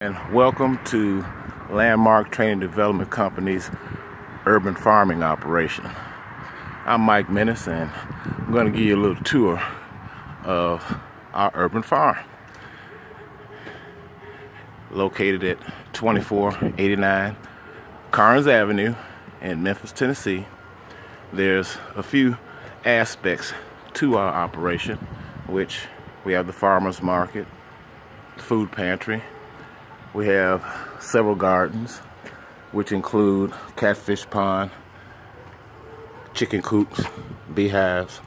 And welcome to Landmark Training Development Company's urban farming operation. I'm Mike Menace, and I'm going to give you a little tour of our urban farm. Located at 2489 Carnes Avenue in Memphis, Tennessee. There's a few aspects to our operation, which we have the farmers market, food pantry. We have several gardens, which include catfish pond, chicken coops, beehives,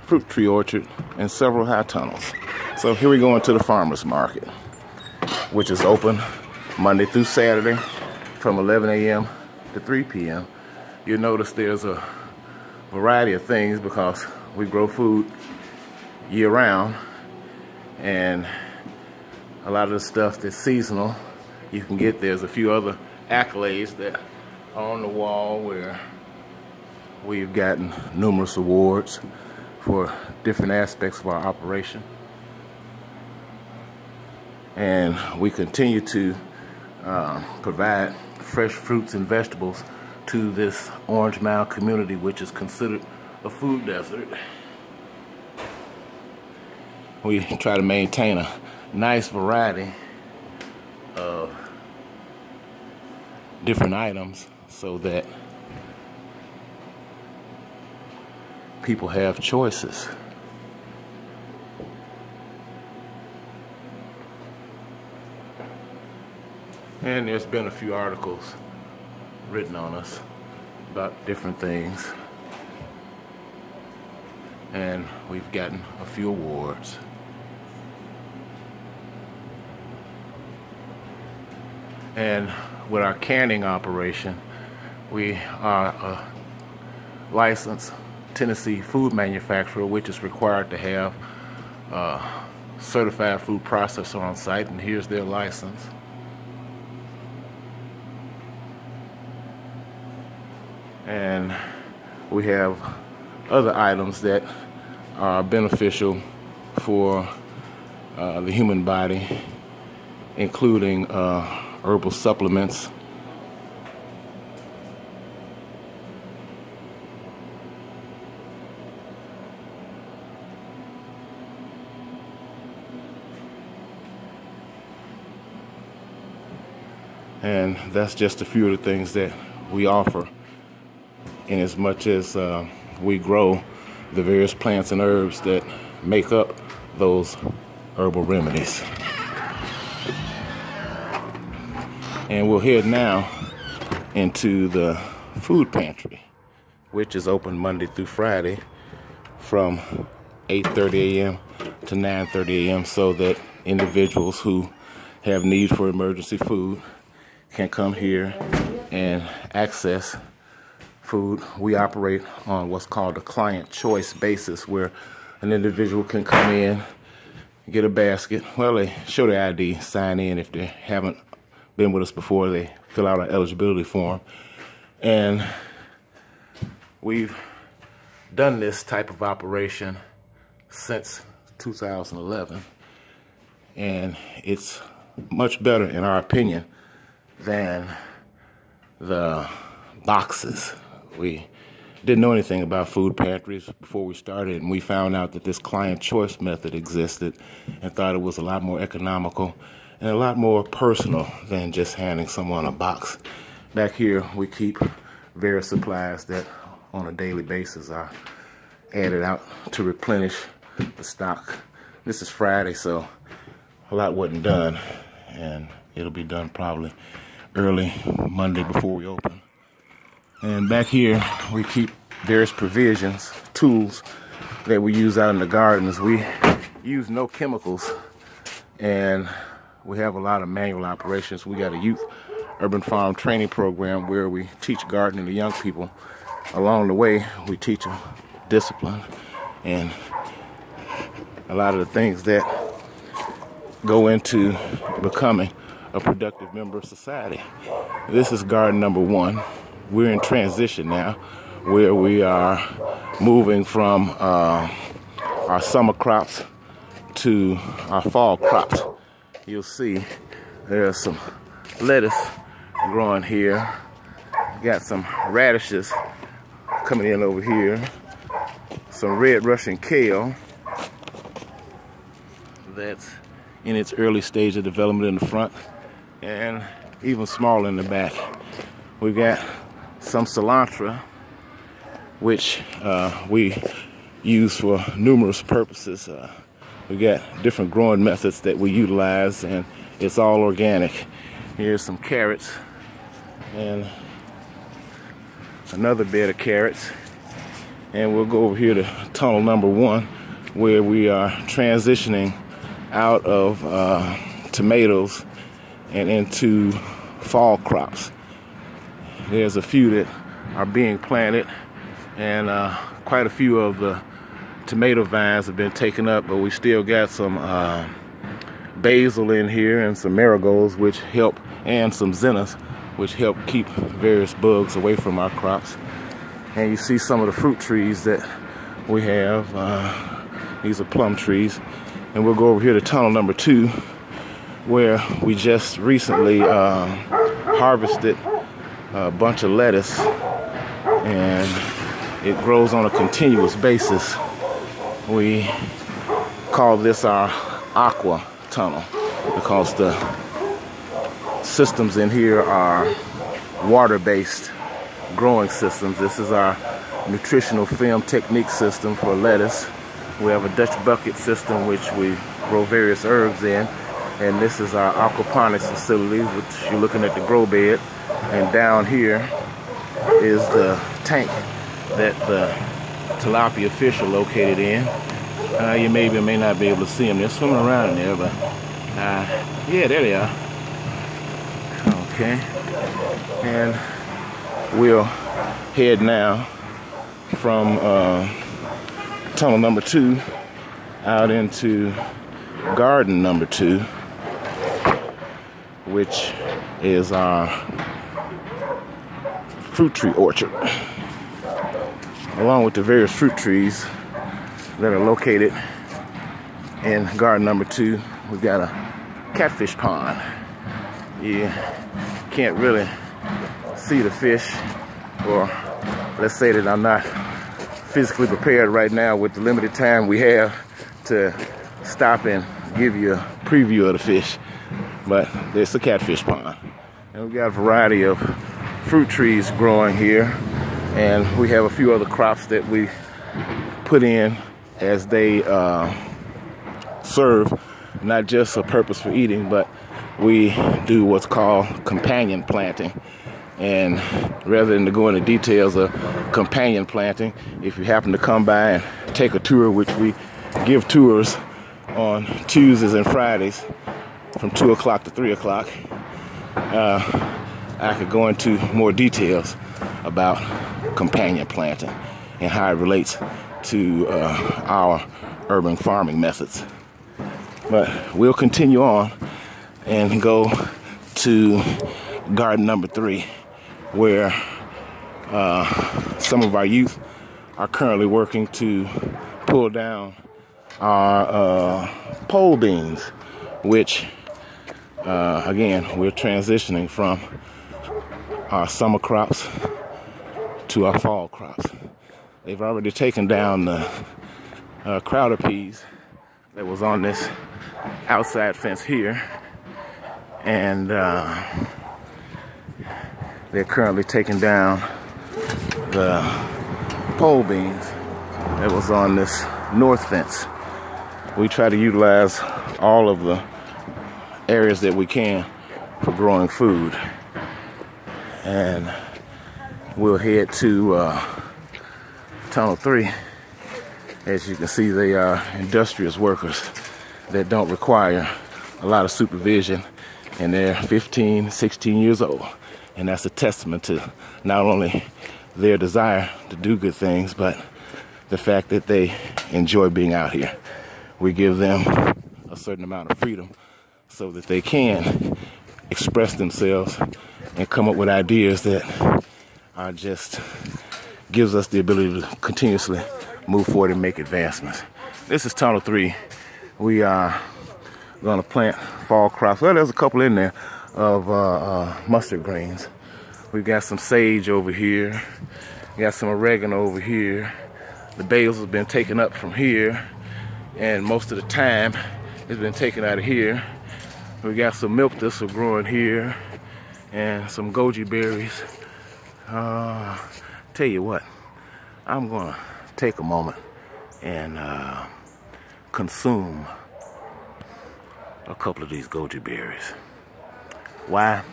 fruit tree orchard, and several high tunnels. So here we go into the farmers market, which is open Monday through Saturday from 11 a.m. to 3 p.m. You'll notice there's a variety of things because we grow food year-round, and a lot of the stuff that's seasonal you can get. There's a few other accolades that are on the wall where we've gotten numerous awards for different aspects of our operation. And we continue to provide fresh fruits and vegetables to this Orange Mound community, which is considered a food desert. We try to maintain a nice variety of different items so that people have choices. And there's been a few articles written on us about different things, and we've gotten a few awards. And with our canning operation, we are a licensed Tennessee food manufacturer, which is required to have a certified food processor on site, and here's their license. And we have other items that are beneficial for the human body, including herbal supplements, and that's just a few of the things that we offer, in as much as we grow the various plants and herbs that make up those herbal remedies. And we'll head now into the food pantry, which is open Monday through Friday from 8:30 a.m. to 9:30 a.m. so that individuals who have need for emergency food can come here and access food. We operate on what's called a client choice basis, where an individual can come in, get a basket. Well, they show their ID, sign in if they haven't been with us before, they fill out an eligibility form. And we've done this type of operation since 2011, and it's much better, in our opinion, than the boxes. We didn't know anything about food pantries before we started, and we found out that this client choice method existed and thought it was a lot more economical and a lot more personal than just handing someone a box. Back here, we keep various supplies that on a daily basis are added out to replenish the stock. This is Friday, so a lot wasn't done, and it'll be done probably early Monday before we open. And back here, we keep various provisions, tools that we use out in the gardens. We use no chemicals, and we have a lot of manual operations. We got a youth urban farm training program where we teach gardening to young people. Along the way, we teach them discipline and a lot of the things that go into becoming a productive member of society. This is garden number 1. We're in transition now, where we are moving from our summer crops to our fall crops. You'll see There's some lettuce growing here. Got some radishes coming in over here. Some red Russian kale that's in its early stage of development in the front, and even smaller in the back. We've got some cilantro, which we use for numerous purposes. We got different growing methods that we utilize, and it's all organic. Here's some carrots and another bed of carrots. And we'll go over here to tunnel number 1, where we are transitioning out of tomatoes and into fall crops. There's a few that are being planted, and quite a few of the tomato vines have been taken up, but we still got some basil in here and some marigolds, which help, and some zinnias, which help keep various bugs away from our crops. And you see some of the fruit trees that we have. These are plum trees. And we'll go over here to tunnel number 2, where we just recently harvested a bunch of lettuce, and it grows on a continuous basis. We call this our aqua tunnel because the systems in here are water-based growing systems. This is our nutritional film technique system for lettuce. We have a Dutch bucket system which we grow various herbs in, and this is our aquaponics facility, which you're looking at the grow bed. And down here is the tank that the tilapia fish are located in. You may or may not be able to see them. They're swimming around in there, but yeah, there they are. Okay, and we'll head now from tunnel number 2 out into garden number 2, which is our fruit tree orchard. Along with the various fruit trees that are located in garden number 2, we've got a catfish pond. You can't really see the fish, or let's say that I'm not physically prepared right now with the limited time we have to stop and give you a preview of the fish, but it's a catfish pond. And we've got a variety of fruit trees growing here, and we have a few other crops that we put in as they serve not just a purpose for eating, but we do what's called companion planting. And rather than to go into details of companion planting, if you happen to come by and take a tour, which we give tours on Tuesdays and Fridays from 2 o'clock to 3 o'clock, I could go into more details about companion planting and how it relates to our urban farming methods. But we'll continue on and go to garden number 3, where some of our youth are currently working to pull down our pole beans, which again, we're transitioning from our summer crops to our fall crops. They've already taken down the crowder peas that was on this outside fence here, and they're currently taking down the pole beans that was on this north fence. We try to utilize all of the areas that we can for growing food. And we'll head to tunnel 3. As you can see, they are industrious workers that don't require a lot of supervision, and they're 15, 16 years old. And that's a testament to not only their desire to do good things, but the fact that they enjoy being out here. We give them a certain amount of freedom so that they can express themselves and come up with ideas that are just gives us the ability to continuously move forward and make advancements. This is tunnel 3. We are gonna plant fall crops. Well, there's a couple in there of mustard greens. We've got some sage over here. We got some oregano over here. The basil has been taken up from here, and most of the time it's been taken out of here. We got some milk thistle growing here, and some goji berries. Tell you what, I'm gonna take a moment and consume a couple of these goji berries. Why?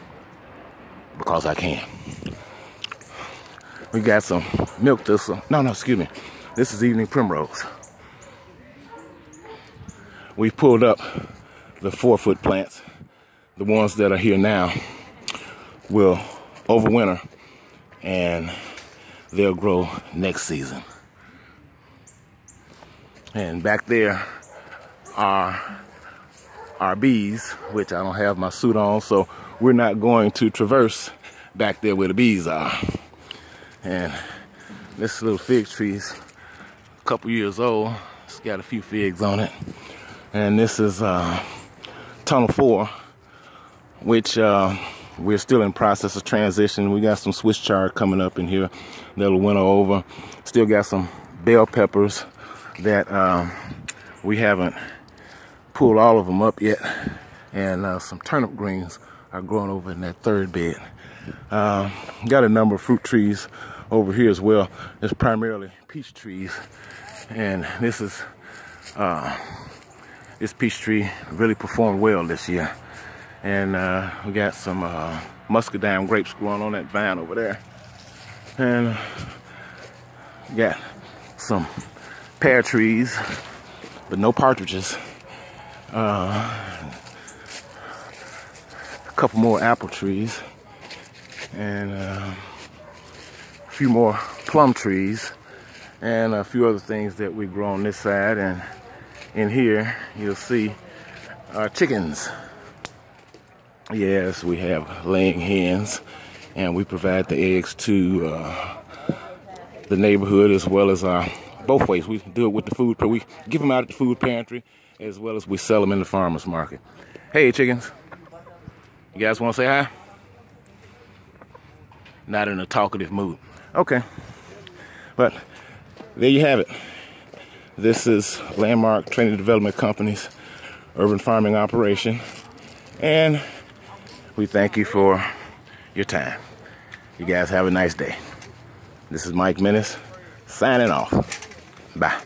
Because I can. We got some milk thistle. No, excuse me. This is evening primrose. We pulled up the 4-foot plants. The ones that are here now will overwinter, and they'll grow next season. And back there are our bees, which I don't have my suit on, so we're not going to traverse back there where the bees are. And this little fig tree's a couple years old. It's got a few figs on it. And this is tunnel 4, which we're still in process of transition. We got some Swiss chard coming up in here that'll winter over. Still got some bell peppers that we haven't pulled all of them up yet, and some turnip greens are growing over in that 3rd bed. Got a number of fruit trees over here as well. It's primarily peach trees, and this peach tree really performed well this year. And we got some muscadine grapes growing on that vine over there, and got some pear trees, but no partridges. A couple more apple trees, and a few more plum trees, and a few other things that we grow on this side. And in here you'll see our chickens. Yes, we have laying hens, and we provide the eggs to the neighborhood, as well as both ways. We do it with the food, we give them out at the food pantry, as well as we sell them in the farmer's market. Hey, chickens. You guys want to say hi? Not in a talkative mood. Okay. But there you have it. This is Landmark Training Development Company's urban farming operation. And we thank you for your time. You guys have a nice day. This is Mike Menace signing off. Bye.